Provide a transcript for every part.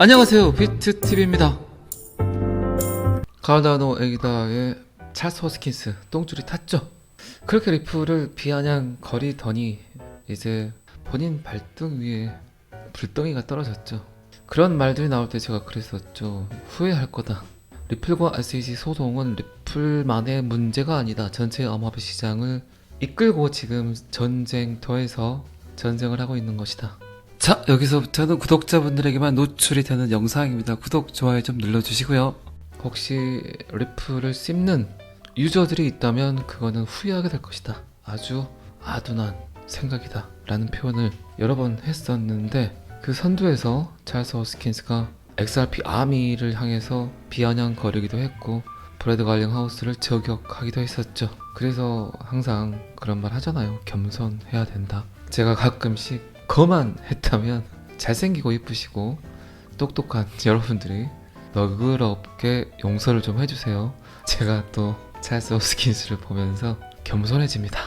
안녕하세요, 비트TV입니다. 카르다노 에이다의 찰스 호스킨스 똥줄이 탔죠. 그렇게 리플을 비아냥 거리더니 이제 본인 발등 위에 불덩이가 떨어졌죠. 그런 말들이 나올 때 제가 그랬었죠. 후회할 거다. 리플과 SEC 소송은 리플만의 문제가 아니다. 전체 암호화폐 시장을 이끌고 지금 전쟁터에서 전쟁을 하고 있는 것이다. 자, 여기서부터는 구독자분들에게만 노출이 되는 영상입니다. 구독, 좋아요 좀 눌러주시고요. 혹시 리플을 씹는 유저들이 있다면 그거는 후회하게 될 것이다. 아주 아둔한 생각이다 라는 표현을 여러 번 했었는데, 그 선두에서 찰스 호스킨스가 XRP 아미를 향해서 비아냥거리기도 했고 브래드 갈링하우스를 저격하기도 했었죠. 그래서 항상 그런 말 하잖아요. 겸손해야 된다. 제가 가끔씩 거만했다면 잘생기고 이쁘시고 똑똑한 여러분들이 너그럽게 용서를 좀 해주세요. 제가 또 찰스 호스킨스를 보면서 겸손해집니다.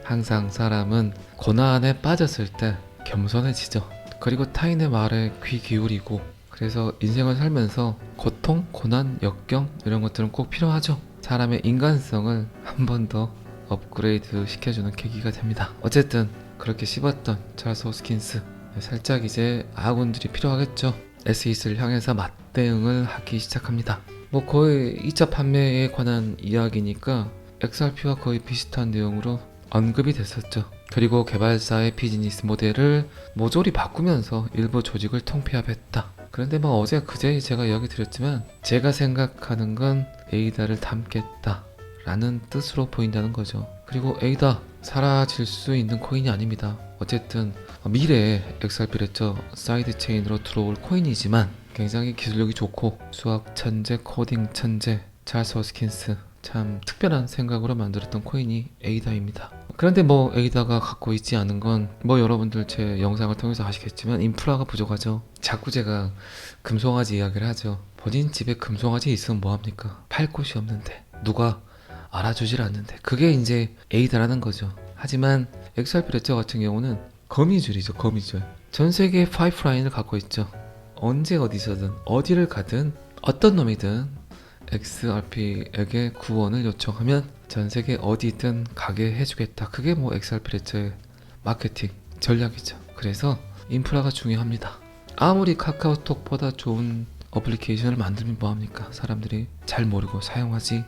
항상 사람은 고난에 빠졌을 때 겸손해지죠. 그리고 타인의 말에 귀 기울이고, 그래서 인생을 살면서 고통, 고난, 역경 이런 것들은 꼭 필요하죠. 사람의 인간성을 한 번 더 업그레이드 시켜주는 계기가 됩니다. 어쨌든 그렇게 씹었던 찰스 호스킨스, 살짝 이제 아군들이 필요하겠죠. SEC를 향해서 맞대응을 하기 시작합니다. 뭐 거의 2차 판매에 관한 이야기니까 XRP와 거의 비슷한 내용으로 언급이 됐었죠. 그리고 개발사의 비즈니스 모델을 모조리 바꾸면서 일부 조직을 통폐합했다. 그런데 뭐 어제 그제 제가 이야기 드렸지만, 제가 생각하는 건 에이다를 담겠다 라는 뜻으로 보인다는 거죠. 그리고 에이다 사라질 수 있는 코인이 아닙니다. 어쨌든 미래에 XRP랬죠. 사이드 체인으로 들어올 코인이지만 굉장히 기술력이 좋고 수학 천재, 코딩 천재 찰스 호스킨스, 참 특별한 생각으로 만들었던 코인이 에이다입니다. 그런데 뭐 에이다가 갖고 있지 않은 건 뭐 여러분들 제 영상을 통해서 아시겠지만 인프라가 부족하죠. 자꾸 제가 금송아지 이야기를 하죠. 본인 집에 금송아지 있으면 뭐합니까? 팔 곳이 없는데, 누가 알아주질 않는데, 그게 이제 에이다라는 거죠. 하지만 XRP 레저 같은 경우는 거미줄이죠. 거미줄. 전 세계의 파이프라인을 갖고 있죠. 언제 어디서든 어디를 가든 어떤 놈이든 XRP에게 구원을 요청하면 전 세계 어디든 가게 해주겠다. 그게 뭐 XRP 레저의 마케팅 전략이죠. 그래서 인프라가 중요합니다. 아무리 카카오톡보다 좋은 어플리케이션을 만들면 뭐합니까? 사람들이 잘 모르고 사용하지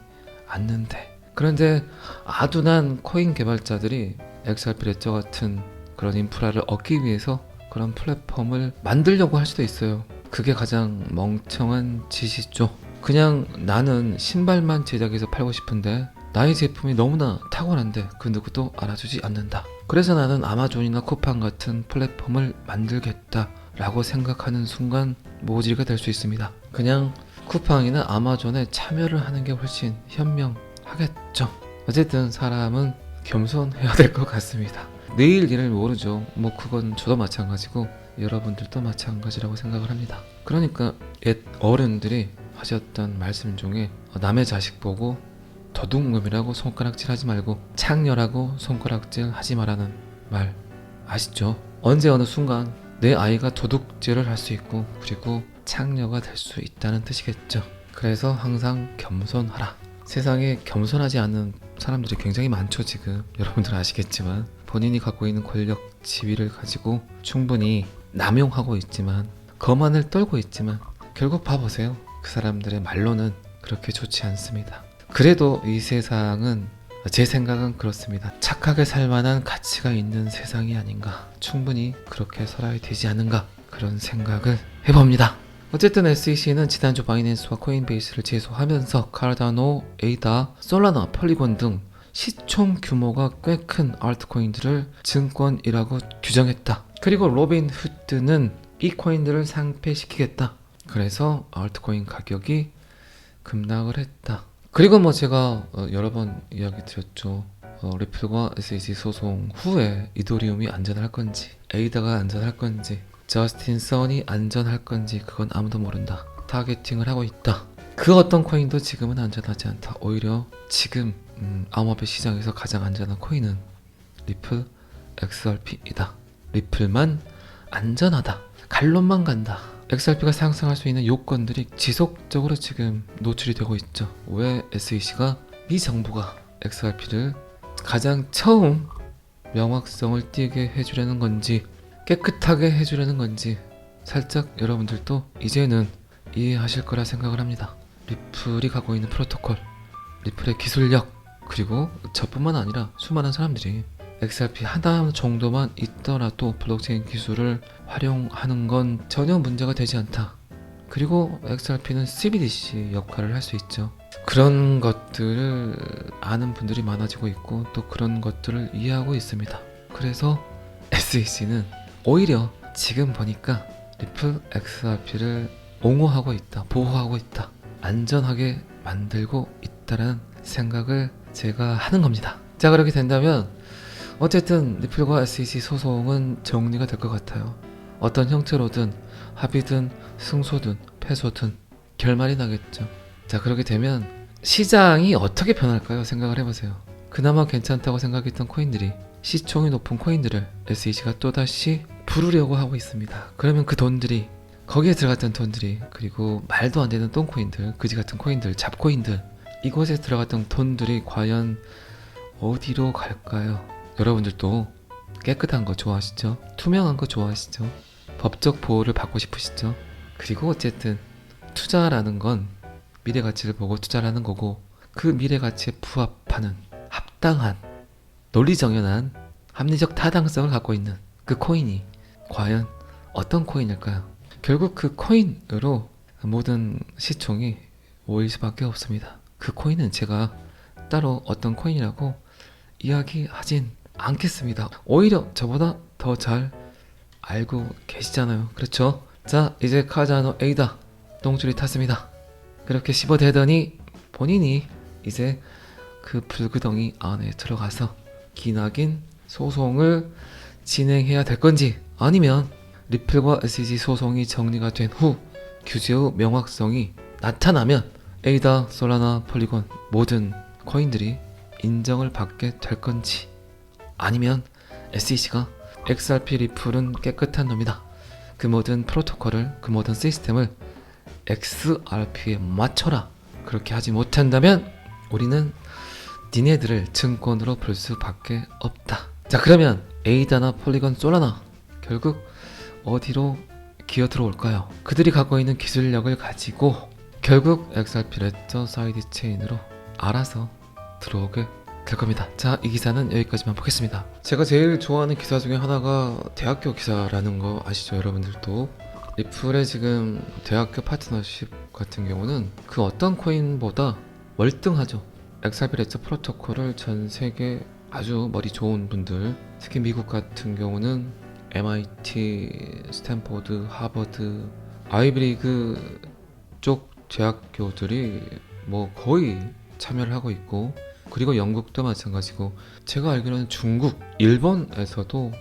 않는데. 그런데 아둔한 코인 개발자들이 XRP 레저 같은 그런 인프라를 얻기 위해서 그런 플랫폼을 만들려고 할 수도 있어요. 그게 가장 멍청한 짓이죠. 그냥 나는 신발만 제작해서 팔고 싶은데 나의 제품이 너무나 탁월한데 그 누구도 알아주지 않는다. 그래서 나는 아마존이나 쿠팡 같은 플랫폼을 만들겠다 라고 생각하는 순간 모질이가 될 수 있습니다. 그냥 쿠팡이나 아마존에 참여를 하는 게 훨씬 현명하겠죠. 어쨌든 사람은 겸손해야 될 것 같습니다. 내일 일을 모르죠. 뭐 그건 저도 마찬가지고 여러분들도 마찬가지라고 생각을 합니다. 그러니까 옛 어른들이 하셨던 말씀 중에 남의 자식 보고 도둑놈이라고 손가락질 하지 말고 창녀라고 손가락질 하지 말라는 말 아시죠? 언제 어느 순간 내 아이가 도둑질을 할 수 있고 그리고 창녀가 될 수 있다는 뜻이겠죠. 그래서 항상 겸손하라. 세상에 겸손하지 않는 사람들이 굉장히 많죠. 지금 여러분들 아시겠지만 본인이 갖고 있는 권력 지위를 가지고 충분히 남용하고 있지만, 거만을 떨고 있지만 결국 봐보세요. 그 사람들의 말로는 그렇게 좋지 않습니다. 그래도 이 세상은, 제 생각은 그렇습니다. 착하게 살만한 가치가 있는 세상이 아닌가, 충분히 그렇게 살아야 되지 않은가, 그런 생각을 해봅니다. 어쨌든 SEC는 지난주 바이낸스와 코인베이스를 제소하면서 카르다노, 에이다, 솔라나, 폴리곤 등 시총 규모가 꽤 큰 알트코인들을 증권이라고 규정했다. 그리고 로빈후드는 이 코인들을 상폐시키겠다. 그래서 알트코인 가격이 급락을 했다. 그리고 뭐 제가 여러 번 이야기 드렸죠. 리플과 SEC 소송 후에 이더리움이 안전할 건지, 에이다가 안전할 건지, 저스틴 선이 안전할 건지 그건 아무도 모른다. 타겟팅을 하고 있다. 그 어떤 코인도 지금은 안전하지 않다. 오히려 지금 암호화폐 시장에서 가장 안전한 코인은 리플, XRP이다. 리플만 안전하다. 갈론만 간다. XRP가 상승할 수 있는 요건들이 지속적으로 지금 노출이 되고 있죠. 왜 SEC가 미 정부가 XRP를 가장 처음 명확성을 띠게 해주려는 건지 깨끗하게 해주려는 건지 살짝 여러분들도 이제는 이해하실 거라 생각을 합니다. 리플이 갖고 있는 프로토콜, 리플의 기술력, 그리고 저뿐만 아니라 수많은 사람들이 XRP 하나 정도만 있더라도 블록체인 기술을 활용하는 건 전혀 문제가 되지 않다. 그리고 XRP는 CBDC 역할을 할 수 있죠. 그런 것들을 아는 분들이 많아지고 있고 또 그런 것들을 이해하고 있습니다. 그래서 SEC는 오히려 지금 보니까 리플 XRP를 옹호하고 있다, 보호하고 있다, 안전하게 만들고 있다라는 생각을 제가 하는 겁니다. 자, 그렇게 된다면 어쨌든 리플과 SEC 소송은 정리가 될 것 같아요. 어떤 형태로든 합의든 승소든 패소든 결말이 나겠죠. 자, 그렇게 되면 시장이 어떻게 변할까요? 생각을 해보세요. 그나마 괜찮다고 생각했던 코인들이, 시총이 높은 코인들을 SEC가 또다시 부르려고 하고 있습니다. 그러면 그 돈들이, 거기에 들어갔던 돈들이, 그리고 말도 안 되는 똥코인들, 그지 같은 코인들, 잡코인들, 이곳에 들어갔던 돈들이 과연 어디로 갈까요? 여러분들도 깨끗한 거 좋아하시죠? 투명한 거 좋아하시죠? 법적 보호를 받고 싶으시죠? 그리고 어쨌든 투자라는 건 미래 가치를 보고 투자를 하는 거고, 그 미래 가치에 부합하는 합당한 논리정연한 합리적 타당성을 갖고 있는 그 코인이 과연 어떤 코인일까요? 결국 그 코인으로 모든 시총이 모일 수밖에 없습니다. 그 코인은 제가 따로 어떤 코인이라고 이야기하진 않겠습니다. 오히려 저보다 더 잘 알고 계시잖아요. 그렇죠? 자, 이제 카르다노 에이다 똥줄이 탔습니다. 그렇게 씹어대더니 본인이 이제 그 불구덩이 안에 들어가서 기나긴 소송을 진행해야 될 건지, 아니면 리플과 SEC 소송이 정리가 된 후 규제의 명확성이 나타나면 에이다, 솔라나, 폴리곤 모든 코인들이 인정을 받게 될 건지, 아니면 SEC가 XRP 리플은 깨끗한 놈이다, 그 모든 프로토콜을, 그 모든 시스템을 XRP에 맞춰라, 그렇게 하지 못한다면 우리는 니네들을 증권으로 볼 수밖에 없다. 자, 그러면 에이다나 폴리곤, 솔라나 결국 어디로 기어 들어올까요? 그들이 갖고 있는 기술력을 가지고 결국 XRP 레저 사이드 체인으로 알아서 들어오게 될 겁니다. 자, 이 기사는 여기까지만 보겠습니다. 제가 제일 좋아하는 기사 중에 하나가 대학교 기사라는 거 아시죠? 여러분들도 리플의 지금 대학교 파트너십 같은 경우는 그 어떤 코인보다 월등하죠. XRP 레저 프로토콜을 전 세계 아주 머리 좋은 분들, 특히 미국 같은 경우는 MIT, 스탠포드, 하버드, 아이비리그 쪽 대학교들이 뭐 거의 참여를 하고 있고, 그리고 영국도 마찬가지고, 제가 알기로는 중국, 일본에서도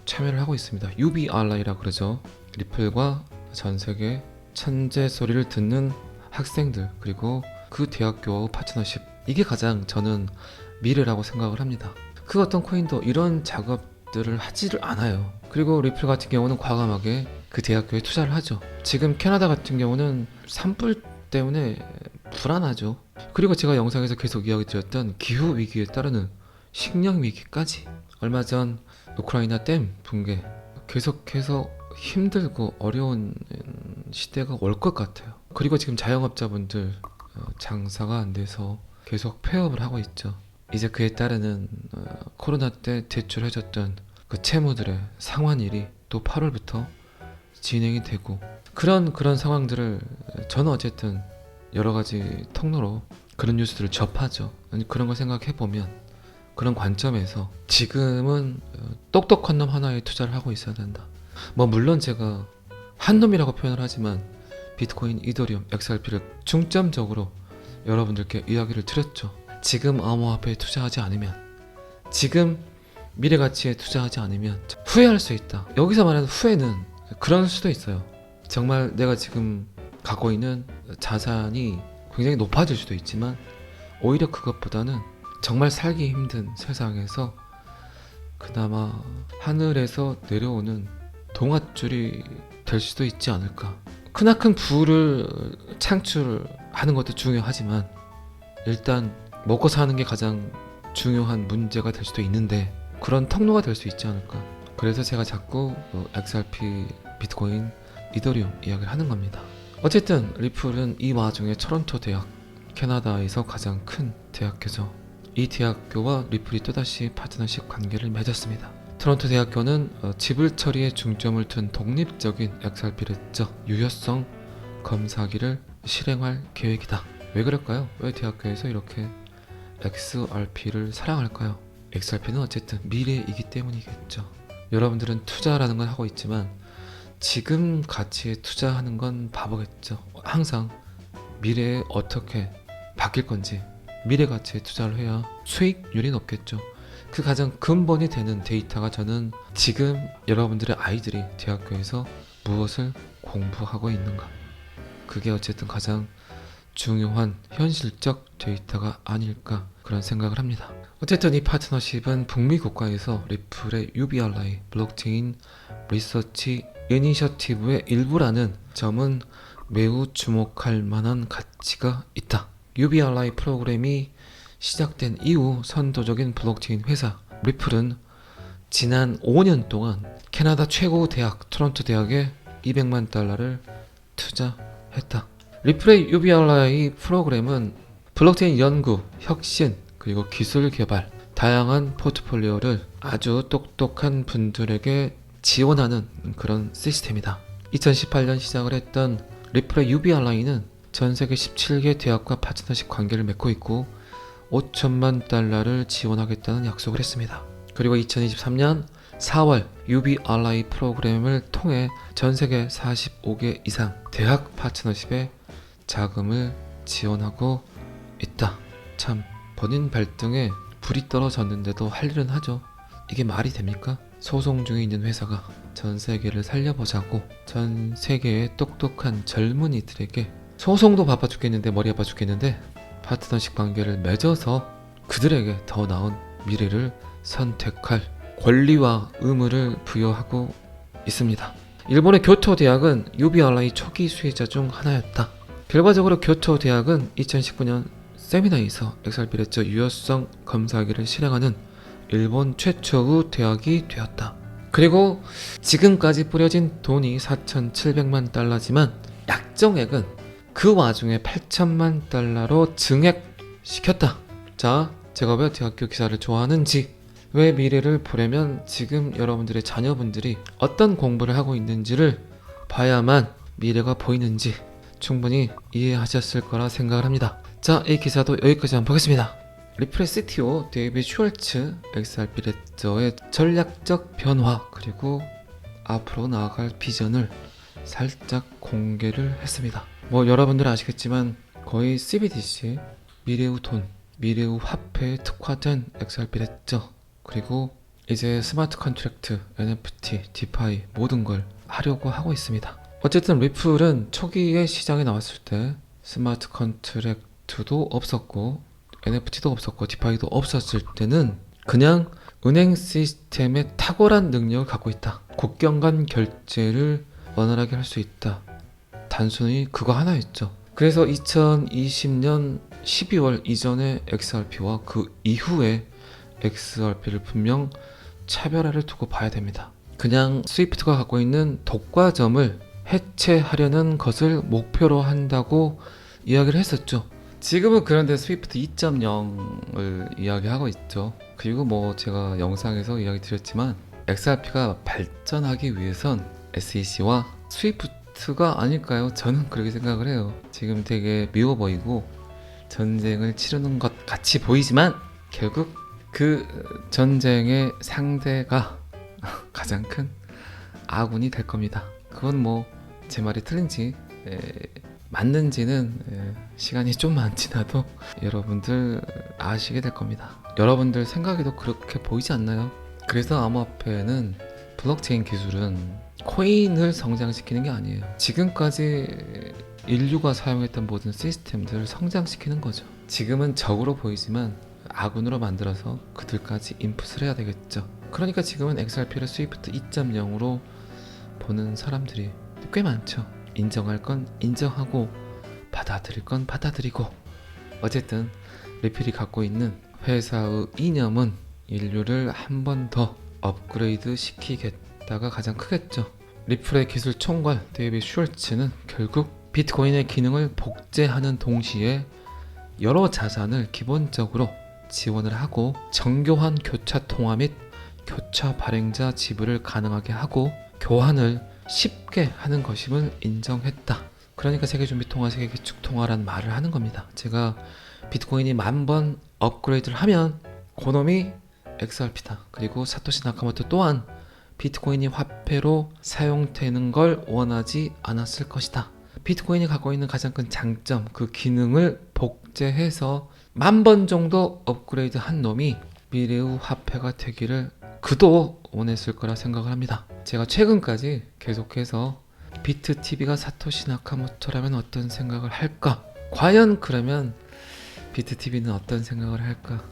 참여를 하고 있습니다. UBRI라 그러죠. 리플과 전 세계 천재 소리를 듣는 학생들, 그리고 그 대학교와 파트너십, 이게 가장 저는 미래라고 생각을 합니다. 그 어떤 코인도 이런 작업들을 하지를 않아요. 그리고 리플 같은 경우는 과감하게 그 대학교에 투자를 하죠. 지금 캐나다 같은 경우는 산불 때문에 불안하죠. 그리고 제가 영상에서 계속 이야기 드렸던 기후 위기에 따르는 식량 위기까지, 얼마 전 우크라이나 댐 붕괴, 계속해서 힘들고 어려운 시대가 올 것 같아요. 그리고 지금 자영업자분들 장사가 안 돼서 계속 폐업을 하고 있죠. 이제 그에 따르는 코로나 때 대출해줬던 그 채무들의 상환일이 또 8월부터 진행이 되고, 그런 상황들을 저는 어쨌든 여러 가지 통로로 그런 뉴스들을 접하죠. 그런 걸 생각해 보면, 그런 관점에서 지금은 똑똑한 놈 하나에 투자를 하고 있어야 된다. 뭐 물론 제가 한 놈이라고 표현을 하지만 비트코인, 이더리움, XRP를 중점적으로 여러분들께 이야기를 드렸죠. 지금 암호화폐에 투자하지 않으면, 지금 미래 가치에 투자하지 않으면 후회할 수 있다. 여기서 말하는 후회는 그런 수도 있어요. 정말 내가 지금 갖고 있는 자산이 굉장히 높아질 수도 있지만, 오히려 그것보다는 정말 살기 힘든 세상에서 그나마 하늘에서 내려오는 동아줄이 될 수도 있지 않을까. 크나큰 부를 창출하는 것도 중요하지만 일단 먹고 사는 게 가장 중요한 문제가 될 수도 있는데 그런 통로가 될 수 있지 않을까. 그래서 제가 자꾸 XRP, 비트코인, 이더리움 이야기를 하는 겁니다. 어쨌든 리플은 이 와중에 토론토 대학, 캐나다에서 가장 큰 대학교죠. 이 대학교와 리플이 또다시 파트너십 관계를 맺었습니다. 토론토 대학교는 지불 처리에 중점을 둔 독립적인 XRP를 유효성 검사기를 실행할 계획이다. 왜 그럴까요? 왜 대학교에서 이렇게 XRP를 사랑할까요? XRP는 어쨌든 미래이기 때문이겠죠. 여러분들은 투자라는 걸 하고 있지만 지금 가치에 투자하는 건 바보겠죠. 항상 미래에 어떻게 바뀔 건지 미래 가치에 투자를 해야 수익률이 높겠죠. 그 가장 근본이 되는 데이터가 저는 지금 여러분들의 아이들이 대학교에서 무엇을 공부하고 있는가, 그게 어쨌든 가장 중요한 현실적 데이터가 아닐까 그런 생각을 합니다. 어쨌든 이 파트너십은 북미 국가에서 리플의 UBRI 블록체인 리서치 이니셔티브의 일부라는 점은 매우 주목할 만한 가치가 있다. UBRI 프로그램이 시작된 이후 선도적인 블록체인 회사 리플은 지난 5년 동안 캐나다 최고 대학 토론토 대학에 $200만 투자했다. 리플의 UBRI 프로그램은 블록체인 연구, 혁신, 그리고 기술 개발, 다양한 포트폴리오를 아주 똑똑한 분들에게 지원하는 그런 시스템이다. 2018년 시작을 했던 리플의 UBRI는 전 세계 17개 대학과 파트너십 관계를 맺고 있고 $5천만 지원하겠다는 약속을 했습니다. 그리고 2023년 4월 UBRI 프로그램을 통해 전 세계 45개 이상 대학 파트너십에 자금을 지원하고 있다. 참 본인 발등에 불이 떨어졌는데도 할 일은 하죠. 이게 말이 됩니까? 소송 중에 있는 회사가 전 세계를 살려보자고 전 세계의 똑똑한 젊은이들에게 소송도 바빠 죽겠는데 머리 아파 죽겠는데 파트너십 관계를 맺어서 그들에게 더 나은 미래를 선택할 권리와 의무를 부여하고 있습니다. 일본의 교토 대학은 UBRI 초기 수혜자 중 하나였다. 결과적으로 교토 대학은 2019년 세미나에서 XRP의 유효성 검사기를 실행하는 일본 최초의 대학이 되었다. 그리고 지금까지 뿌려진 돈이 $4,700만 약정액은 그 와중에 $8천만 증액시켰다. 자, 제가 왜 대학교 기사를 좋아하는지, 왜 미래를 보려면 지금 여러분들의 자녀분들이 어떤 공부를 하고 있는지를 봐야만 미래가 보이는지 충분히 이해하셨을 거라 생각을 합니다. 자, 이 기사도 여기까지 한번 보겠습니다. 리플의 CTO 데이빗 슈왈츠 XRP 레저의 전략적 변화 그리고 앞으로 나아갈 비전을 살짝 공개를 했습니다. 뭐 여러분들 아시겠지만 거의 CBDC, 미래의 돈, 미래의 화폐에 특화된 XRP 레저, 그리고 이제 스마트 컨트랙트, NFT, 디파이 모든 걸 하려고 하고 있습니다. 어쨌든 리플은 초기에 시장에 나왔을 때 스마트 컨트랙트도 없었고 NFT도 없었고 디파이도 없었을 때는 그냥 은행 시스템에 탁월한 능력을 갖고 있다. 국경 간 결제를 원활하게 할 수 있다. 단순히 그거 하나였죠. 그래서 2020년 12월 이전의 XRP와 그 이후의 XRP를 분명 차별화를 두고 봐야 됩니다. 그냥 스위프트가 갖고 있는 독과점을 해체하려는 것을 목표로 한다고 이야기를 했었죠. 지금은 그런데 스위프트 2.0을 이야기하고 있죠. 그리고 뭐 제가 영상에서 이야기 드렸지만 XRP가 발전하기 위해선 SEC와 스위프트가 아닐까요? 저는 그렇게 생각을 해요. 지금 되게 미워 보이고 전쟁을 치르는 것 같이 보이지만 결국 그 전쟁의 상대가 가장 큰 아군이 될 겁니다. 그건 뭐 제 말이 틀린지 맞는지는 시간이 좀만 지나도 여러분들 아시게 될 겁니다. 여러분들 생각에도 그렇게 보이지 않나요? 그래서 암호화폐는 블록체인 기술은 코인을 성장시키는 게 아니에요. 지금까지 인류가 사용했던 모든 시스템들을 성장시키는 거죠. 지금은 적으로 보이지만 아군으로 만들어서 그들까지 인풋을 해야 되겠죠. 그러니까 지금은 XRP를 스위프트 2.0으로 보는 사람들이 꽤 많죠. 인정할 건 인정하고 받아들일 건 받아들이고, 어쨌든 리플이 갖고 있는 회사의 이념은 인류를 한 번 더 업그레이드 시키겠다가 가장 크겠죠. 리플의 기술 총괄 데이빗 슐츠는 결국 비트코인의 기능을 복제하는 동시에 여러 자산을 기본적으로 지원을 하고 정교한 교차 통화 및 교차 발행자 지불을 가능하게 하고 교환을 쉽게 하는 것임을 인정했다. 그러니까 세계준비통화, 세계기축통화란 말을 하는 겁니다. 제가 비트코인이 10,000번 업그레이드를 하면 그놈이 XRP다. 그리고 사토시 나카모토 또한 비트코인이 화폐로 사용되는 걸 원하지 않았을 것이다. 비트코인이 갖고 있는 가장 큰 장점, 그 기능을 복제해서 10,000번 정도 업그레이드 한 놈이 미래의 화폐가 되기를 그도 원했을 거라 생각을 합니다. 제가 최근까지 계속해서 비트TV가 사토시 나카모토라면 어떤 생각을 할까? 과연 그러면 비트TV는 어떤 생각을 할까?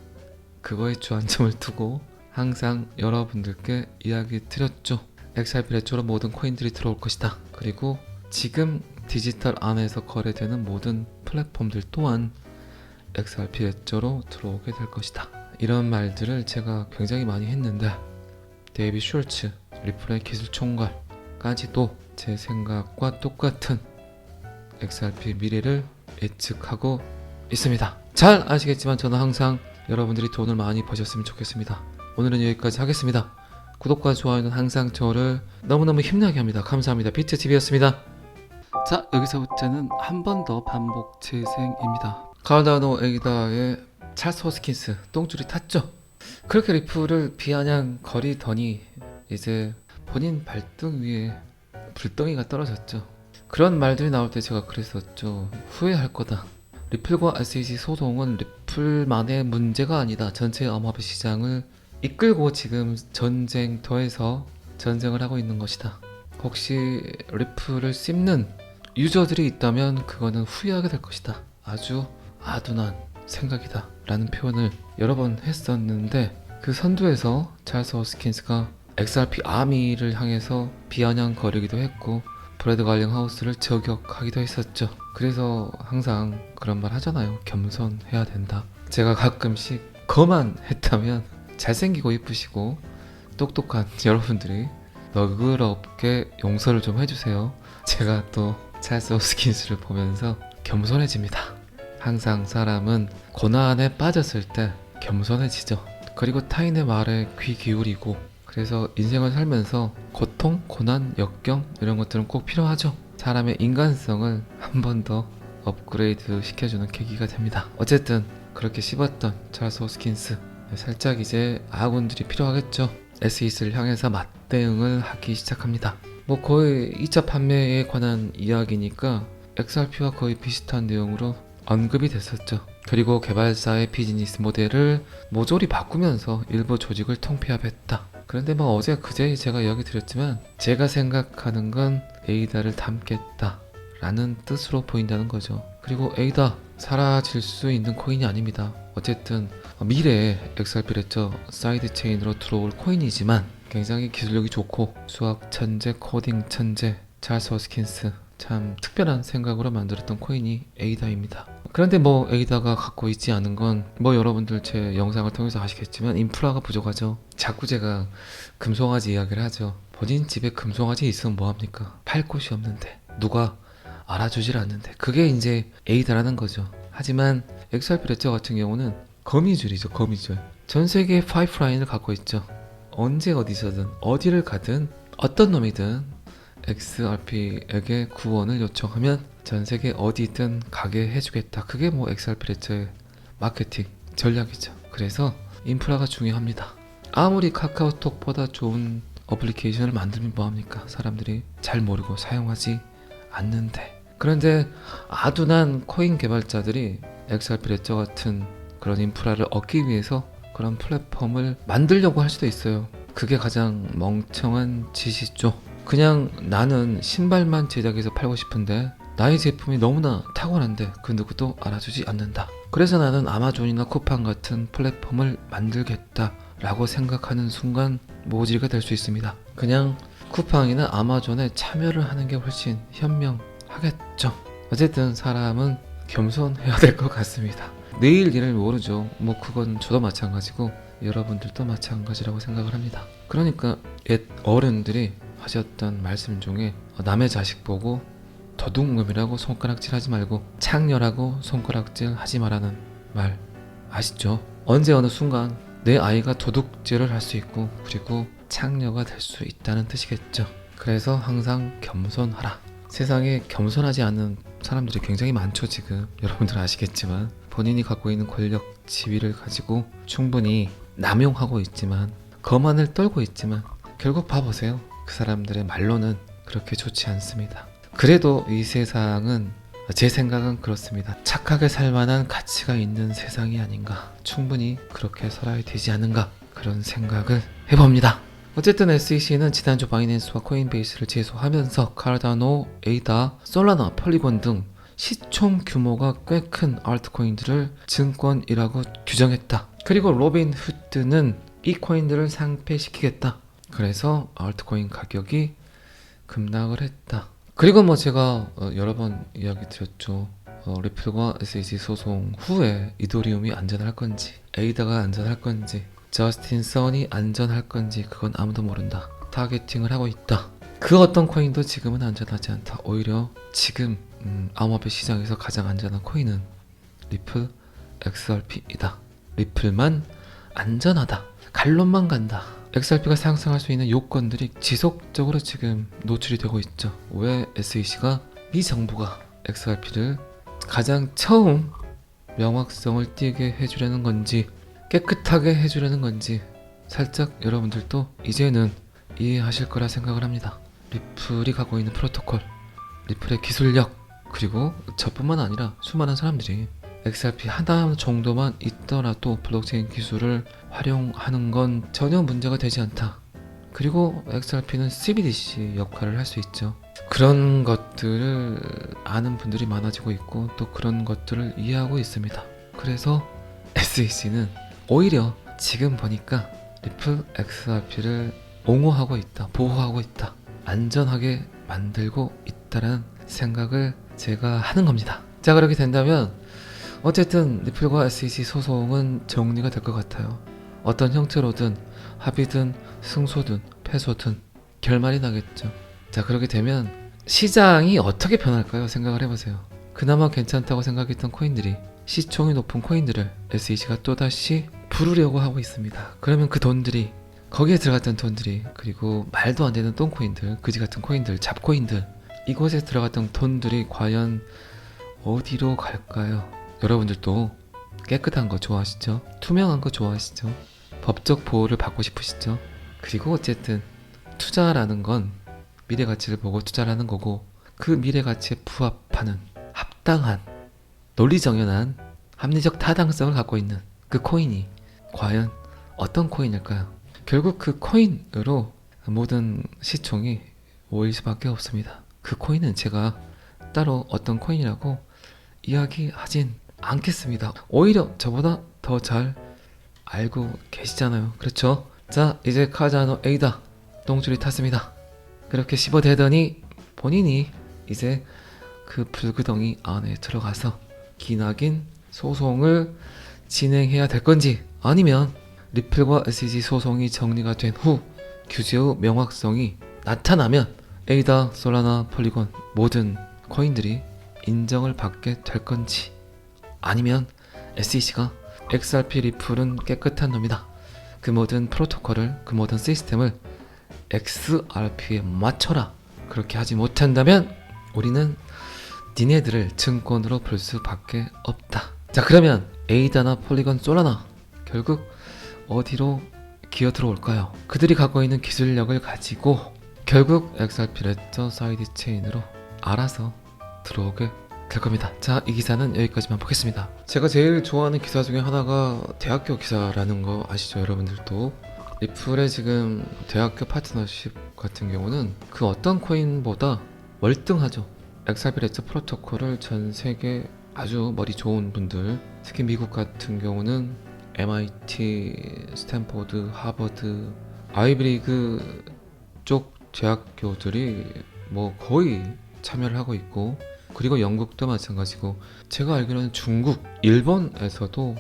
그거에 주안점을 두고 항상 여러분들께 이야기 드렸죠. XRP 레조로 모든 코인들이 들어올 것이다. 그리고 지금 디지털 안에서 거래되는 모든 플랫폼들 또한 XRP 레조로 들어오게 될 것이다. 이런 말들을 제가 굉장히 많이 했는데 데이빗 슐츠, 리플의 기술 총괄까지도 제 생각과 똑같은 XRP 미래를 예측하고 있습니다. 잘 아시겠지만 저는 항상 여러분들이 돈을 많이 버셨으면 좋겠습니다. 오늘은 여기까지 하겠습니다. 구독과 좋아요는 항상 저를 너무너무 힘나게 합니다. 감사합니다. 비트TV였습니다. 자, 여기서부터는 한 번 더 반복 재생입니다. 카르다노 에이다의 찰스 호스킨스 똥줄이 탔죠. 그렇게 리플을 비아냥거리더니 이제 본인 발등 위에 불덩이가 떨어졌죠. 그런 말들이 나올 때 제가 그랬었죠. 후회할 거다. 리플과 SEC 소송은 리플만의 문제가 아니다. 전체 암호화폐 시장을 이끌고 지금 전쟁터에서 전쟁을 하고 있는 것이다. 혹시 리플을 씹는 유저들이 있다면 그거는 후회하게 될 것이다. 아주 아둔한 생각이다 라는 표현을 여러 번 했었는데, 그 선두에서 찰스 호스킨스가 XRP 아미를 향해서 비아냥거리기도 했고 브래드 갈링하우스를 저격하기도 했었죠. 그래서 항상 그런 말 하잖아요. 겸손해야 된다. 제가 가끔씩 거만했다면 잘생기고 이쁘시고 똑똑한 여러분들이 너그럽게 용서를 좀 해주세요. 제가 또 찰스 호스킨스를 보면서 겸손해집니다. 항상 사람은 고난에 빠졌을 때 겸손해지죠. 그리고 타인의 말에 귀 기울이고, 그래서 인생을 살면서 고통, 고난, 역경 이런 것들은 꼭 필요하죠. 사람의 인간성을 한 번 더 업그레이드 시켜주는 계기가 됩니다. 어쨌든 그렇게 씹었던 찰스 호스킨스, 살짝 이제 아군들이 필요하겠죠. SEC를 향해서 맞대응을 하기 시작합니다. 뭐 거의 2차 판매에 관한 이야기니까 XRP와 거의 비슷한 내용으로 언급이 됐었죠. 그리고 개발사의 비즈니스 모델을 모조리 바꾸면서 일부 조직을 통폐합했다. 그런데 뭐 어제 그제 제가 이야기 드렸지만 제가 생각하는 건 에이다를 담겠다 라는 뜻으로 보인다는 거죠. 그리고 에이다 사라질 수 있는 코인이 아닙니다. 어쨌든 미래에 XRP 레저 사이드 체인으로 들어올 코인이지만 굉장히 기술력이 좋고 수학 천재, 코딩 천재 찰스 호스킨스, 참 특별한 생각으로 만들었던 코인이 에이다입니다. 그런데 뭐 에이다가 갖고 있지 않은 건 뭐 여러분들 제 영상을 통해서 아시겠지만 인프라가 부족하죠. 자꾸 제가 금송아지 이야기를 하죠. 본인 집에 금송아지 있으면 뭐합니까? 팔 곳이 없는데, 누가 알아주질 않는데, 그게 이제 에이다라는 거죠. 하지만 XRP 레저 같은 경우는 거미줄이죠. 거미줄. 전 세계의 파이프라인을 갖고 있죠. 언제 어디서든 어디를 가든 어떤 놈이든 XRP에게 구원을 요청하면 전 세계 어디든 가게 해주겠다. 그게 뭐 XRP 레저의 마케팅 전략이죠. 그래서 인프라가 중요합니다. 아무리 카카오톡보다 좋은 어플리케이션을 만들면 뭐합니까? 사람들이 잘 모르고 사용하지 않는데. 그런데 아둔한 코인 개발자들이 XRP 레저 같은 그런 인프라를 얻기 위해서 그런 플랫폼을 만들려고 할 수도 있어요. 그게 가장 멍청한 짓이죠. 그냥 나는 신발만 제작해서 팔고 싶은데 나의 제품이 너무나 탁월한데 그 누구도 알아주지 않는다. 그래서 나는 아마존이나 쿠팡 같은 플랫폼을 만들겠다 라고 생각하는 순간 모질가 될 수 있습니다. 그냥 쿠팡이나 아마존에 참여를 하는 게 훨씬 현명하겠죠. 어쨌든 사람은 겸손해야 될 것 같습니다. 내일 일을 모르죠. 뭐 그건 저도 마찬가지고 여러분들도 마찬가지라고 생각을 합니다. 그러니까 옛 어른들이 하셨던 말씀 중에 남의 자식 보고 도둑놈이라고 손가락질 하지 말고 창녀라고 손가락질 하지 말라는 말 아시죠? 언제 어느 순간 내 아이가 도둑질을 할 수 있고 그리고 창녀가 될 수 있다는 뜻이겠죠. 그래서 항상 겸손하라. 세상에 겸손하지 않는 사람들이 굉장히 많죠. 지금 여러분들 아시겠지만 본인이 갖고 있는 권력 지위를 가지고 충분히 남용하고 있지만 거만을 떨고 있지만 결국 봐보세요. 그 사람들의 말로는 그렇게 좋지 않습니다. 그래도 이 세상은 제 생각은 그렇습니다. 착하게 살 만한 가치가 있는 세상이 아닌가. 충분히 그렇게 살아야 되지 않는가. 그런 생각을 해봅니다. 어쨌든 SEC는 지난주 바이낸스와 코인베이스를 제소하면서 카르다노, 에이다, 솔라나, 폴리곤 등 시총 규모가 꽤 큰 알트코인들을 증권이라고 규정했다. 그리고 로빈후드는 이 코인들을 상폐시키겠다. 그래서 알트코인 가격이 급락을 했다. 그리고 뭐 제가 여러 번 이야기 드렸죠. 리플과 SEC 소송 후에 이더리움이 안전할 건지, 에이다가 안전할 건지, 저스틴 선이 안전할 건지 그건 아무도 모른다. 타겟팅을 하고 있다. 그 어떤 코인도 지금은 안전하지 않다. 오히려 지금 암호화폐 시장에서 가장 안전한 코인은 리플 XRP이다. 리플만 안전하다. 갈론만 간다. XRP가 상승할 수 있는 요건들이 지속적으로 지금 노출이 되고 있죠. 왜 SEC가 미 정부가 XRP를 가장 처음 명확성을 띠게 해주려는 건지 깨끗하게 해주려는 건지 살짝 여러분들도 이제는 이해하실 거라 생각을 합니다. 리플이 갖고 있는 프로토콜, 리플의 기술력, 그리고 저뿐만 아니라 수많은 사람들이 XRP 하나 정도만 있더라도 블록체인 기술을 활용하는 건 전혀 문제가 되지 않다. 그리고 XRP는 CBDC 역할을 할 수 있죠. 그런 것들을 아는 분들이 많아지고 있고 또 그런 것들을 이해하고 있습니다. 그래서 SEC는 오히려 지금 보니까 리플 XRP를 옹호하고 있다, 보호하고 있다, 안전하게 만들고 있다라는 생각을 제가 하는 겁니다. 자, 그렇게 된다면 어쨌든 리플과 SEC 소송은 정리가 될 것 같아요. 어떤 형태로든 합의든 승소든 패소든 결말이 나겠죠. 자, 그렇게 되면 시장이 어떻게 변할까요? 생각을 해보세요. 그나마 괜찮다고 생각했던 코인들이 시총이 높은 코인들을 SEC가 또다시 부르려고 하고 있습니다. 그러면 그 돈들이 거기에 들어갔던 돈들이 그리고 말도 안 되는 똥코인들, 그지 같은 코인들, 잡코인들 이곳에 들어갔던 돈들이 과연 어디로 갈까요? 여러분들도 깨끗한 거 좋아하시죠? 투명한 거 좋아하시죠? 법적 보호를 받고 싶으시죠? 그리고 어쨌든 투자라는 건 미래 가치를 보고 투자를 하는 거고 그 미래 가치에 부합하는 합당한 논리정연한 합리적 타당성을 갖고 있는 그 코인이 과연 어떤 코인일까요? 결국 그 코인으로 모든 시총이 모일 수밖에 없습니다. 그 코인은 제가 따로 어떤 코인이라고 이야기하진 않겠습니다. 오히려 저보다 더 잘 알고 계시잖아요. 그렇죠? 자, 이제 카르다노 에이다 똥줄이 탔습니다. 그렇게 씹어대더니 본인이 이제 그 불구덩이 안에 들어가서 기나긴 소송을 진행해야 될 건지 아니면 리플과 SEC 소송이 정리가 된 후 규제의 명확성이 나타나면 에이다, 솔라나, 폴리곤 모든 코인들이 인정을 받게 될 건지 아니면 SEC가 XRP 리플은 깨끗한 놈이다. 그 모든 프로토콜을 그 모든 시스템을 XRP에 맞춰라. 그렇게 하지 못한다면 우리는 니네들을 증권으로 볼 수밖에 없다. 자, 그러면 에이다나 폴리곤, 솔라나 결국 어디로 기어 들어올까요? 그들이 갖고 있는 기술력을 가지고 결국 XRP 레저 사이드 체인으로 알아서 들어오게 될 겁니다. 자, 이 기사는 여기까지만 보겠습니다. 제가 제일 좋아하는 기사 중에 하나가 대학교 기사라는 거 아시죠? 여러분들도 리플의 지금 대학교 파트너십 같은 경우는 그 어떤 코인보다 월등하죠. XRP 레저 프로토콜을 전 세계 아주 머리 좋은 분들, 특히 미국 같은 경우는 MIT, 스탠포드, 하버드, 아이비리그 쪽 대학교들이 뭐 거의 참여를 하고 있고, 그리고 영국도 마찬가지고, 제가 알기로는 중국, 일본에서도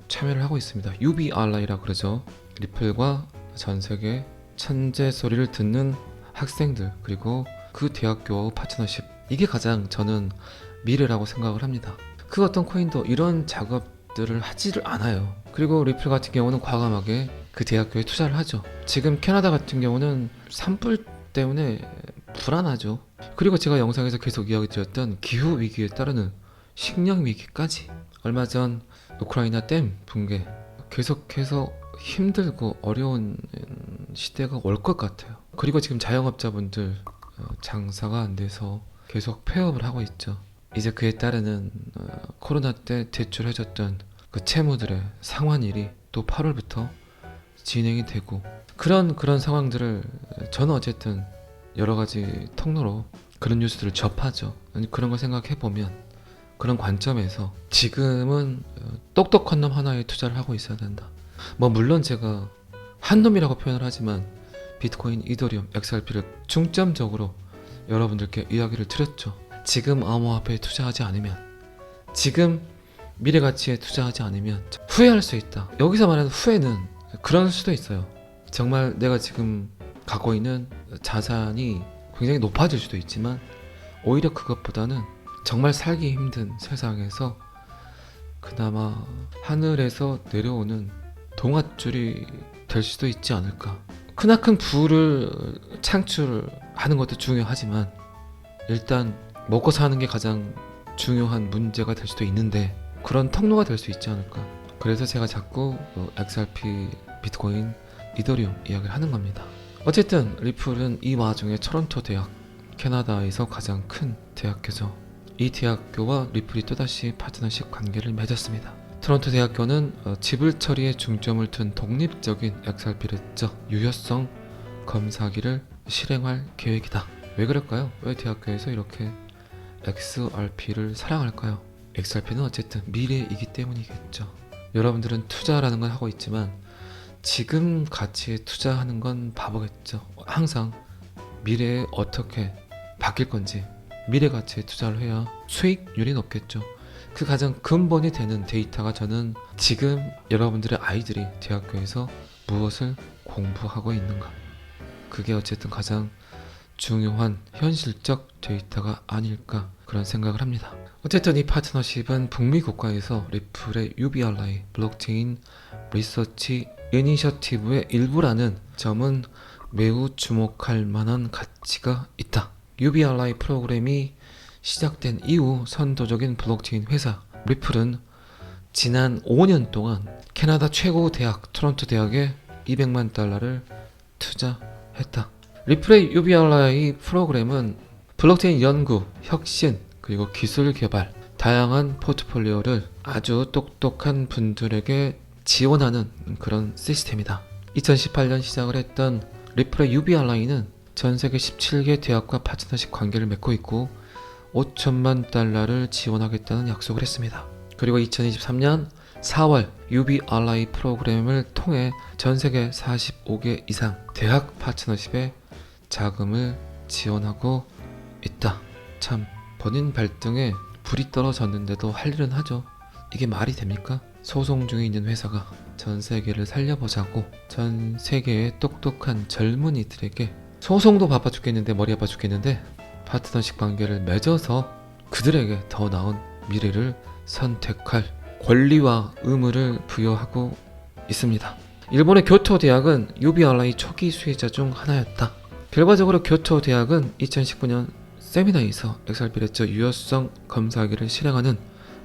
참여를 하고 있습니다. UBRI라 그러죠. 리플과 전 세계 천재 소리를 듣는 학생들, 그리고 그 대학교와 파트너십, 이게 가장 저는 미래라고 생각을 합니다. 그 어떤 코인도 이런 작업들을 하지를 않아요. 그리고 리플 같은 경우는 과감하게 그 대학교에 투자를 하죠. 지금 캐나다 같은 경우는 산불 때문에 불안하죠. 그리고 제가 영상에서 계속 이야기 드렸던 기후 위기에 따르는 식량 위기까지, 얼마 전 우크라이나 댐 붕괴, 계속해서 힘들고 어려운 시대가 올 것 같아요. 그리고 지금 자영업자분들 장사가 안 돼서 계속 폐업을 하고 있죠. 이제 그에 따르는 코로나 때 대출해줬던 그 채무들의 상환일이 또 8월부터 진행이 되고, 그런 상황들을 저는 어쨌든 여러 가지 통로로 그런 뉴스들을 접하죠. 그런 걸 생각해 보면, 그런 관점에서 지금은 똑똑한 놈 하나에 투자를 하고 있어야 된다. 뭐 물론 제가 한 놈이라고 표현을 하지만 비트코인, 이더리움, XRP를 중점적으로 여러분들께 이야기를 드렸죠. 지금 암호화폐에 투자하지 않으면, 지금 미래가치에 투자하지 않으면 후회할 수 있다. 여기서 말하는 후회는 그럴 수도 있어요. 정말 내가 지금 갖고 있는 자산이 굉장히 높아질 수도 있지만, 오히려 그것보다는 정말 살기 힘든 세상에서 그나마 하늘에서 내려오는 동아줄이 될 수도 있지 않을까. 크나큰 부를 창출하는 것도 중요하지만 일단 먹고 사는 게 가장 중요한 문제가 될 수도 있는데, 그런 통로가 될 수 있지 않을까. 그래서 제가 자꾸 XRP, 비트코인, 이더리움 이야기를 하는 겁니다. 어쨌든 리플은 이 와중에 토론토 대학, 캐나다에서 가장 큰 대학교죠. 이 대학교와 리플이 또다시 파트너십 관계를 맺었습니다. 토론토 대학교는 지불 처리에 중점을 둔 독립적인 XRP랬죠. 유효성 검사기를 실행할 계획이다. 왜 그럴까요? 왜 대학교에서 이렇게 XRP를 사랑할까요? XRP는 어쨌든 미래이기 때문이겠죠. 여러분들은 투자라는 건 하고 있지만 지금 가치에 투자하는 건 바보겠죠. 항상 미래에 어떻게 바뀔 건지, 미래 가치에 투자를 해야 수익률이 높겠죠. 그 가장 근본이 되는 데이터가, 저는 지금 여러분들의 아이들이 대학교에서 무엇을 공부하고 있는가, 그게 어쨌든 가장 중요한 현실적 데이터가 아닐까, 그런 생각을 합니다. 어쨌든 이 파트너십은 북미 국가에서 리플의 UBRI 블록체인 리서치 이니셔티브의 일부라는 점은 매우 주목할 만한 가치가 있다. UBRI 프로그램이 시작된 이후 선도적인 블록체인 회사 리플은 지난 5년 동안 캐나다 최고 대학 토론토 대학에 $200만 투자했다. 리플의 UBRI 프로그램은 블록체인 연구, 혁신, 그리고 기술 개발, 다양한 포트폴리오를 아주 똑똑한 분들에게 지원하는 그런 시스템이다. 2018년 시작을 했던 리플의 UBRI는 전 세계 17개 대학과 파트너십 관계를 맺고 있고 $5천만 지원하겠다는 약속을 했습니다. 그리고 2023년 4월 UBRI 프로그램을 통해 전 세계 45개 이상 대학 파트너십에 자금을 지원하고 있다. 참, 본인 발등에 불이 떨어졌는데도 할 일은 하죠. 이게 말이 됩니까? 소송 중에 있는 회사가 전 세계를 살려보자고 전 세계의 똑똑한 젊은이들에게, 소송도 바빠 죽겠는데, 머리 아파 죽겠는데 파트너십 관계를 맺어서 그들에게 더 나은 미래를 선택할 권리와 의무를 부여하고 있습니다. 일본의 교토 대학은 UBRI 초기 수혜자 중 하나였다. 결과적으로 교토 대학은 2019년 세미나에서 XRP의 유효성 검사기를 실행하는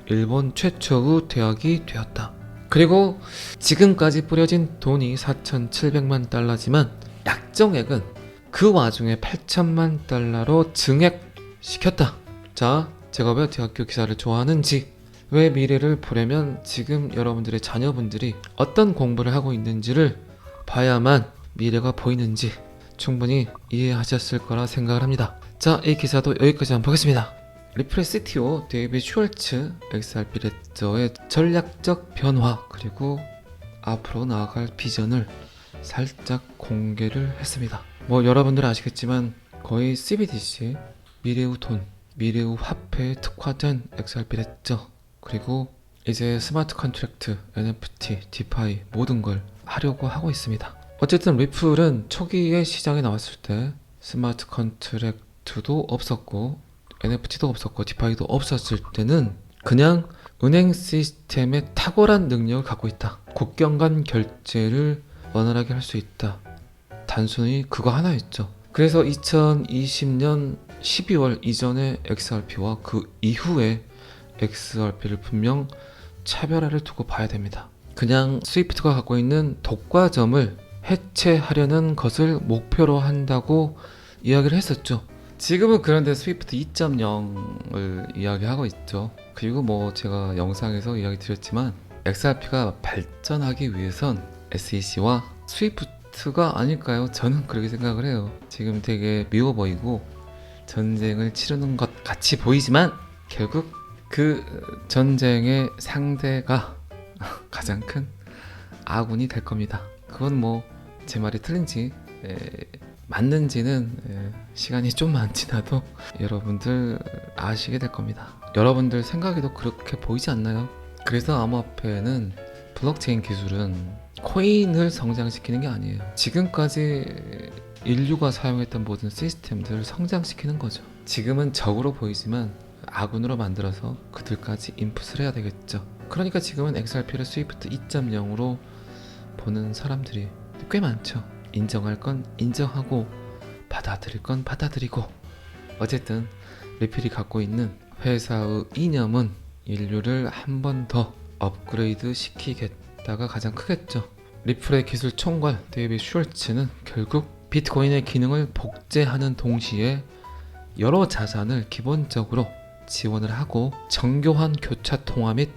일본 최초의 대학이 되었다. 그리고 지금까지 뿌려진 돈이 $4,700만 약정액은 그 와중에 $8천만 증액시켰다. 자, 제가 왜 대학교 기사를 좋아하는지, 왜 미래를 보려면 지금 여러분들의 자녀분들이 어떤 공부를 하고 있는지를 봐야만 미래가 보이는지 충분히 이해하셨을 거라 생각을 합니다. 자, 이 기사도 여기까지 한번 보겠습니다. 리플의 CTO 데이비드 슈얼츠 XRP 레저의 전략적 변화, 그리고 앞으로 나아갈 비전을 살짝 공개를 했습니다. 뭐 여러분들은 아시겠지만 거의 CBDC, 미래의 돈, 미래의 화폐에 특화된 XRP랬죠. 그리고 이제 스마트 컨트랙트, NFT, 디파이 모든 걸 하려고 하고 있습니다. 어쨌든 리플은 초기에 시장에 나왔을 때 스마트 컨트랙트도 없었고 NFT도 없었고 디파이도 없었을 때는 그냥 은행 시스템에 탁월한 능력을 갖고 있다. 국경 간 결제를 원활하게 할 수 있다. 단순히 그거 하나였죠. 그래서 2020년 12월 이전의 XRP와 그 이후의 XRP를 분명 차별화를 두고 봐야 됩니다. 그냥 스위프트가 갖고 있는 독과점을 해체하려는 것을 목표로 한다고 이야기를 했었죠. 지금은 그런데 스위프트 2.0을 이야기하고 있죠. 그리고 뭐 제가 영상에서 이야기 드렸지만 XRP가 발전하기 위해선 SEC와 스위프트가 아닐까요? 저는 그렇게 생각을 해요. 지금 되게 미워 보이고 전쟁을 치르는 것 같이 보이지만 결국 그 전쟁의 상대가 가장 큰 아군이 될 겁니다. 그건 뭐 제 말이 틀린지 맞는지는 시간이 좀만 지나도 여러분들 아시게 될 겁니다. 여러분들 생각에도 그렇게 보이지 않나요? 그래서 암호화폐는 블록체인 기술은 코인을 성장시키는 게 아니에요. 지금까지 인류가 사용했던 모든 시스템들을 성장시키는 거죠. 지금은 적으로 보이지만 아군으로 만들어서 그들까지 인풋을 해야 되겠죠. 그러니까 지금은 XRP를 스위프트 2.0으로 보는 사람들이 꽤 많죠. 인정할 건 인정하고 받아들일 건 받아들이고 어쨌든 리플이 갖고 있는 회사의 이념은 인류를 한 번 더 업그레이드 시키겠다가 가장 크겠죠. 리플의 기술 총괄 데이빗 슐츠는 결국 비트코인의 기능을 복제하는 동시에 여러 자산을 기본적으로 지원을 하고 정교한 교차 통화 및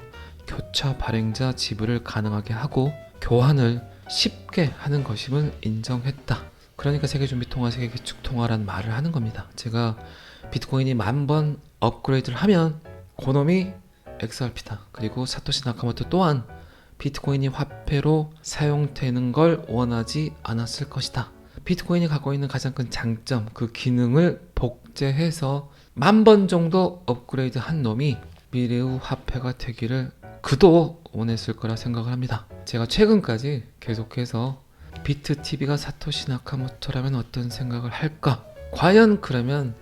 교차 발행자 지불을 가능하게 하고 교환을 쉽게 하는 것임을 인정했다. 그러니까 세계준비통화, 세계기축통화라는 말을 하는 겁니다. 제가 비트코인이 10,000번 업그레이드를 하면 그놈이 XRP다. 그리고 사토시 나카모토 또한 비트코인이 화폐로 사용되는 걸 원하지 않았을 것이다. 비트코인이 갖고 있는 가장 큰 장점, 그 기능을 복제해서 10,000번 정도 업그레이드 한 놈이 미래의 화폐가 되기를 그도 원했을 거라 생각을 합니다. 제가 최근까지 계속해서 비트TV가 사토시 나카모토라면 어떤 생각을 할까? 과연 그러면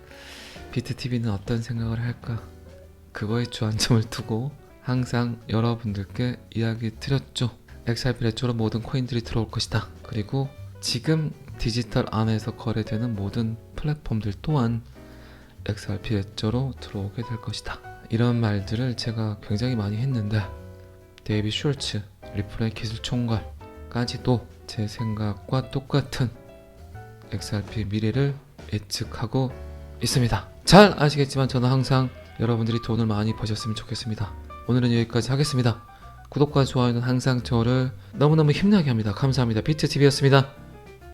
비트TV는 어떤 생각을 할까? 그거에 주안점을 두고 항상 여러분들께 이야기 드렸죠. XRP 레조로 모든 코인들이 들어올 것이다. 그리고 지금 디지털 안에서 거래되는 모든 플랫폼들 또한 XRP 레조로 들어오게 될 것이다. 이런 말들을 제가 굉장히 많이 했는데 데이빗 슐츠, 리플의 기술 총괄까지도 제 생각과 똑같은 XRP 미래를 예측하고 있습니다. 잘 아시겠지만 저는 항상 여러분들이 돈을 많이 버셨으면 좋겠습니다. 오늘은 여기까지 하겠습니다. 구독과 좋아요는 항상 저를 너무너무 힘나게 합니다. 감사합니다. 비트TV였습니다.